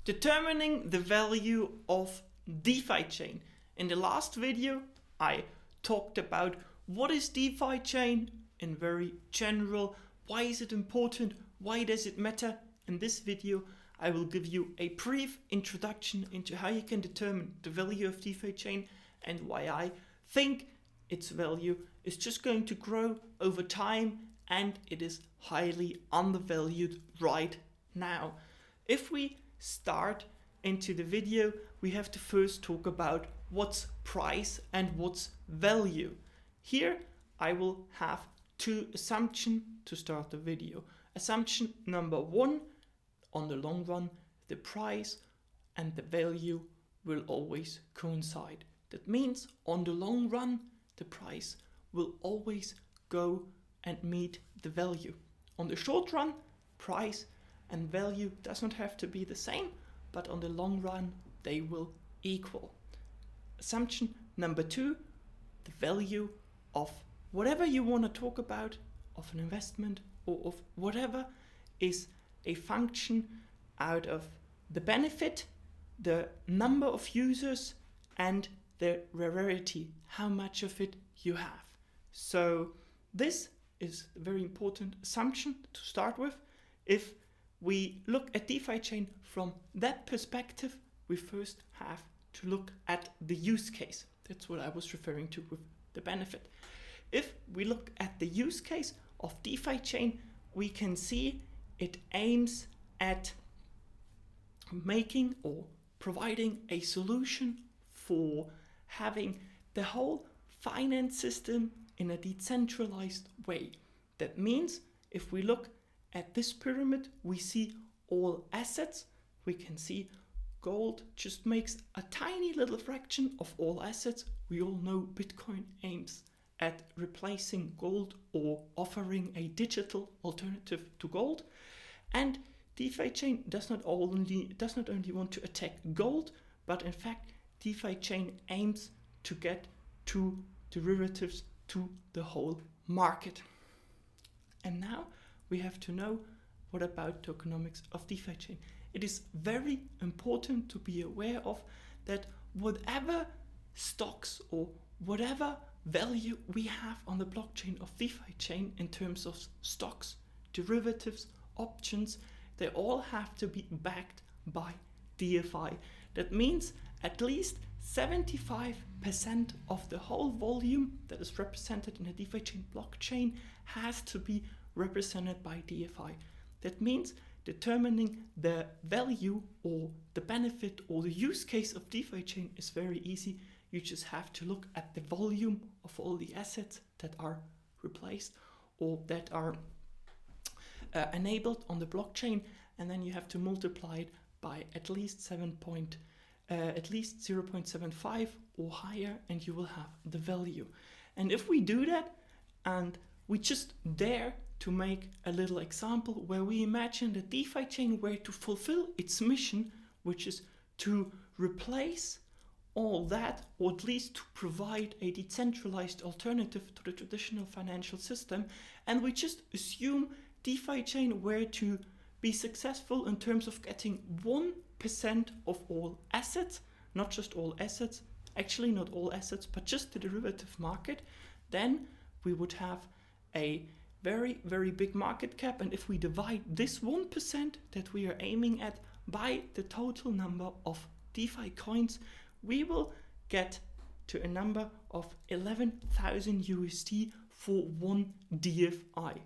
Determining the value of DeFiChain. In the last video, I talked about what is DeFiChain in very general, why is it important, why does it matter. In this video, I will give you a brief introduction into how you can determine the value of DeFiChain and why I think its value is just going to grow over time and it is highly undervalued right now. If we start into the video, we have to first talk about what's price and what's value. Here I will have two assumptions to start the video. Assumption number one, on the long run, the price and the value will always coincide. That means on the long run, the price will always go and meet the value. On the short run, price and value does not have to be the same, but on the long run, they will equal. Assumption number two, the value of whatever you want to talk about, of an investment or of whatever, is a function out of the benefit, the number of users, and the rarity, how much of it you have. So this is a very important assumption to start with. If we look at DeFiChain from that perspective, we first have to look at the use case. That's what I was referring to with the benefit. If we look at the use case of DeFiChain, we can see it aims at making or providing a solution for having the whole finance system in a decentralized way. That means if we look at this pyramid, we see all assets. We can see gold just makes a tiny little fraction of all assets. We all know Bitcoin aims at replacing gold or offering a digital alternative to gold. And DeFiChain does not only want to attack gold, but in fact DeFiChain aims to get to derivatives to the whole market. And now we have to know what about the economics of DeFiChain. It is very important to be aware of that whatever stocks or whatever value we have on the blockchain of DeFiChain in terms of stocks, derivatives, options, they all have to be backed by DFI. That means at least 75% of the whole volume that is represented in the DeFiChain blockchain has to be represented by DFI. That means determining the value or the benefit or the use case of DeFiChain is very easy. You just have to look at the volume of all the assets that are replaced or that are enabled on the blockchain, and then you have to multiply it by at least 0.75 or higher, and you will have the value. And if we do that, and we just dare to make a little example where we imagine that DeFiChain were to fulfill its mission, which is to replace all that, or at least to provide a decentralized alternative to the traditional financial system, and we just assume DeFiChain were to be successful in terms of getting 1% of all assets, not just all assets, actually not all assets, but just the derivative market, then we would have a very, very big market cap. And if we divide this 1% that we are aiming at by the total number of DeFi coins, we will get to a number of 11,000 USD for one DFI.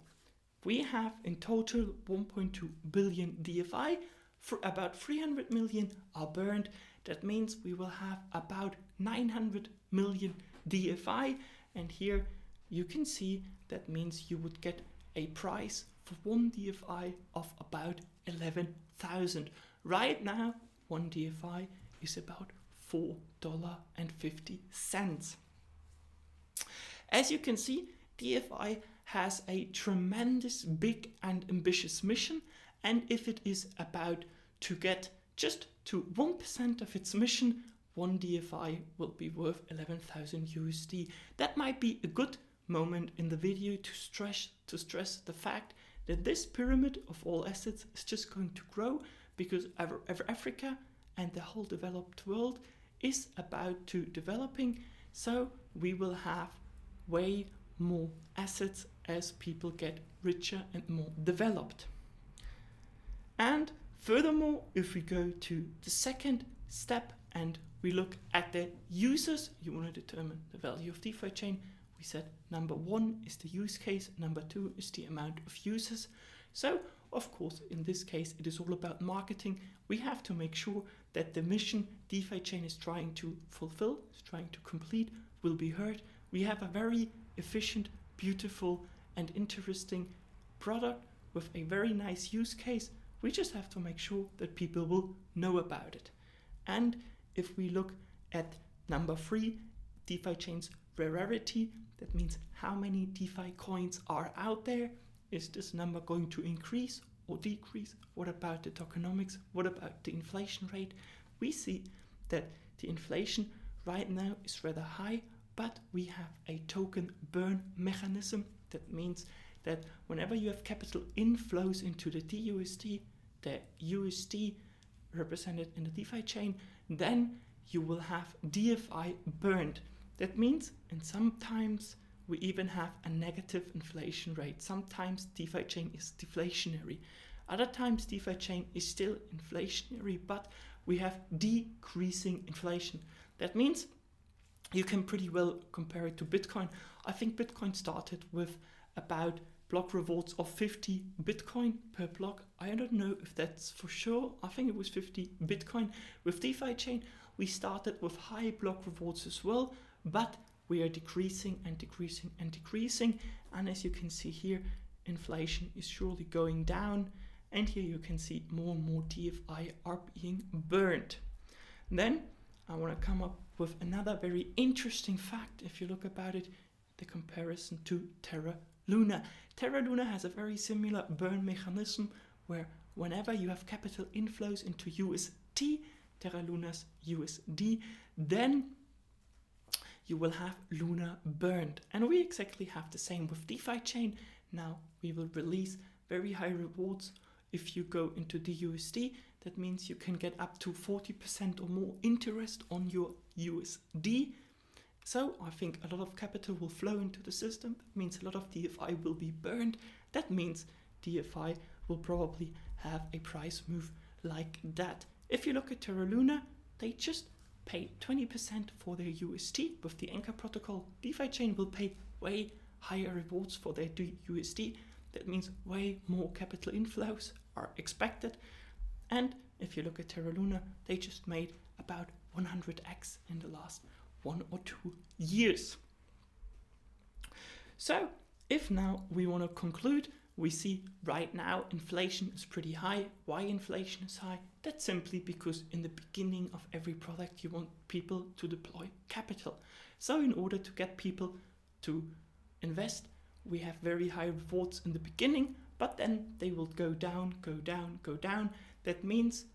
We have in total 1.2 billion DFI, for about 300 million are burned. That means we will have about 900 million DFI, and here you can see that means you would get a price for one DFI of about 11,000. Right now, one DFI is about $4.50. As you can see, DFI has a tremendous big and ambitious mission, and if it is about to get just to 1% of its mission, one DFI will be worth 11,000 USD. That might be a good moment in the video to stress the fact that this pyramid of all assets is just going to grow because Africa and the whole developed world is about to developing, so we will have way more assets as people get richer and more developed. And furthermore, if we go to the second step and we look at the users, you want to determine the value of DeFiChain. We said number 1 is the use case, number 2 is the amount of users. So of course, in this case, it is all about marketing. We have to make sure that the mission DeFiChain is trying to fulfill, is trying to complete, will be heard. We have a very efficient, beautiful, and interesting product with a very nice use case. We just have to make sure that people will know about it. And if we look at number 3, DeFiChain's rarity, that means how many DeFi coins are out there. Is this number going to increase or decrease? What about the tokenomics? What about the inflation rate? We see that the inflation right now is rather high, but we have a token burn mechanism. That means that whenever you have capital inflows into the DUSD, the USD represented in the DeFi chain, then you will have DFI burned. That means, and sometimes we even have a negative inflation rate. Sometimes DeFiChain is deflationary. Other times DeFiChain is still inflationary, but we have decreasing inflation. That means you can pretty well compare it to Bitcoin. I think Bitcoin started with about block rewards of 50 Bitcoin per block. I don't know if that's for sure. I think it was 50 Bitcoin. With DeFiChain, we started with high block rewards as well, but we are decreasing and decreasing and decreasing. And as you can see here, inflation is surely going down. And here you can see more and more DFI are being burned. Then I want to come up with another very interesting fact. If you look about it, the comparison to Terra Luna. Terra Luna has a very similar burn mechanism where whenever you have capital inflows into UST, Terra Luna's USD, then you will have Luna burned. And we exactly have the same with DeFiChain. Now we will release very high rewards. If you go into the USD, that means you can get up to 40% or more interest on your USD. So I think a lot of capital will flow into the system. That means a lot of DFI will be burned. That means DFI will probably have a price move like that. If you look at Terra Luna, they just pay 20% for their USD with the Anchor protocol. DeFiChain will pay way higher rewards for their USD. That means way more capital inflows are expected. And if you look at Terra Luna, they just made about 100x in the last 1 or 2 years. So if now we want to conclude, we see right now inflation is pretty high. Why inflation is high? That's simply because in the beginning of every product you want people to deploy capital. So in order to get people to invest, we have very high rewards in the beginning, but then they will go down, go down, go down. That means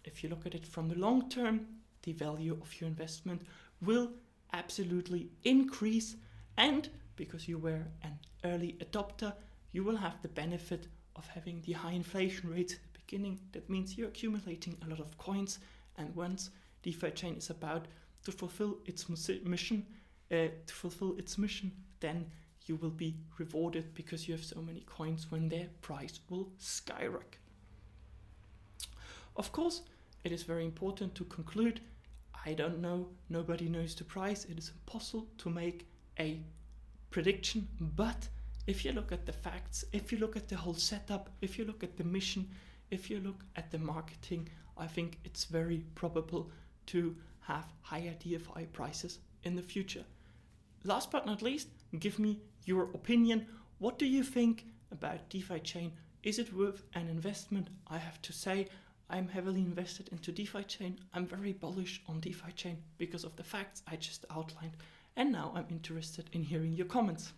if you look at it from the long term, the value of your investment will absolutely increase. And because you were an early adopter, you will have the benefit of having the high inflation rates at the beginning. That means you're accumulating a lot of coins, and once DeFiChain is about to fulfill its mission, then you will be rewarded because you have so many coins when their price will skyrocket. Of course, it is very important to conclude. I don't know, nobody knows the price. It is impossible to make a prediction, but if you look at the facts, if you look at the whole setup, if you look at the mission, if you look at the marketing, I think it's very probable to have higher DFI prices in the future. Last but not least, give me your opinion. What do you think about DeFiChain? Is it worth an investment? I have to say, I'm heavily invested into DeFiChain. I'm very bullish on DeFiChain because of the facts I just outlined. And now I'm interested in hearing your comments.